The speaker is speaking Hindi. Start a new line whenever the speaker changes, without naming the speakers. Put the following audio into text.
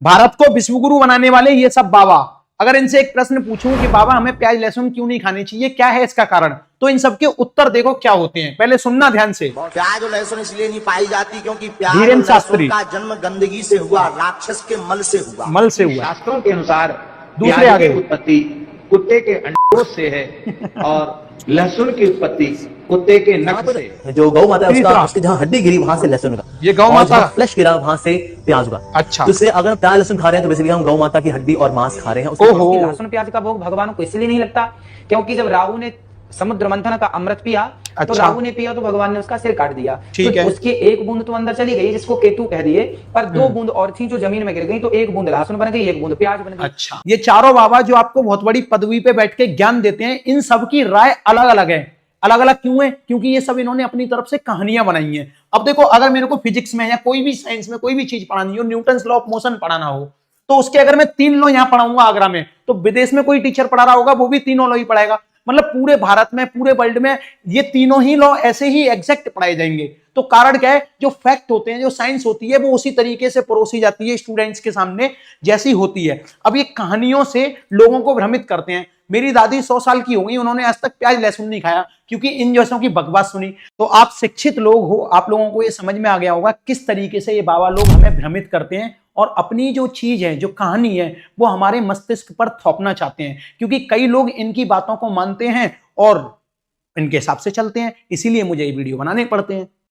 भारत को विश्वगुरु बनाने वाले ये सब बाबा, अगर इनसे एक प्रश्न पूछूं कि बाबा हमें प्याज लहसुन क्यों नहीं खानी चाहिए, क्या है इसका कारण, तो इन सबके उत्तर देखो क्या होते हैं। पहले सुनना ध्यान से।
प्याज और लहसुन इसलिए नहीं पाई जाती क्योंकि प्याज और
धीरेन्द्र शास्त्री
लहसुन का जन्म गंदगी से हुआ, राक्षस के मल से हुआ।
मल से हुआ।
शास्त्रों के अनुसार
दूसरे
प्याज
आगे
की उत्पत्ति कुत्ते के अंडों से है और लहसुन की उत्पत्ति कुत्ते के नख से।
जो गौ माता है उसका, उसकी जहाँ हड्डी गिरी वहां से लहसुन का,
ये गौ माता
फ्लैश गिरा वहां से प्याज का।
अच्छा,
तो इससे अगर हम प्याज लहसुन खा रहे हैं तो बेसिकली हम गौ माता की हड्डी और मांस खा रहे हैं।
ओहो।
लहसुन प्याज का भोग भगवान को इसलिए नहीं लगता क्योंकि जब राहु ने समुद्र मंथन का अमृत पिया,
अच्छा।
तो राहु ने पिया तो भगवान ने उसका सिर काट दिया।
ठीक
तो
है।
उसकी एक बूंद तो अंदर चली गई जिसको केतु कह दिए, पर दो बूंद और थी जो जमीन में गिर गई, तो एक बूंद लहसुन बन गई, एक बूंद प्याज बन गई।
अच्छा, ये चारों बाबा जो आपको बहुत बड़ी पदवी पे बैठ के ज्ञान देते हैं, इन सब की राय अलग अलग है। अलग अलग क्यों है? क्योंकि ये सब इन्होंने अपनी तरफ से कहानियां बनाई हैं। अब देखो, अगर मेरे को फिजिक्स में या कोई भी साइंस में कोई भी चीज पढ़ानी हो, न्यूटन लॉ ऑफ मोशन पढ़ाना हो, तो उसके अगर मैं 3 लॉ यहां पढ़ाऊंगा आगरा में, तो विदेश में कोई टीचर पढ़ा रहा होगा वो भी तीनों लॉ ही पढ़ाएगा। मतलब पूरे भारत में, पूरे वर्ल्ड में ये तीनों ही लॉ ऐसे ही एग्जैक्ट पढ़ाए जाएंगे। तो कारण क्या है? जो फैक्ट होते हैं, जो साइंस होती है, वो उसी तरीके से परोसी जाती है स्टूडेंट्स के सामने जैसी होती है। अब ये कहानियों से लोगों को भ्रमित करते हैं। मेरी दादी 100 साल की हो गई, उन्होंने आज तक प्याज लहसुन नहीं खाया क्योंकि इन जैसों की बकवास सुनी। तो आप शिक्षित लोग हो, आप लोगों को ये समझ में आ गया होगा किस तरीके से ये बाबा लोग हमें भ्रमित करते हैं और अपनी जो चीज है, जो कहानी है, वो हमारे मस्तिष्क पर थोपना चाहते हैं। क्योंकि कई लोग इनकी बातों को मानते हैं और इनके हिसाब से चलते हैं, इसीलिए मुझे ये वीडियो बनाने पड़ते हैं।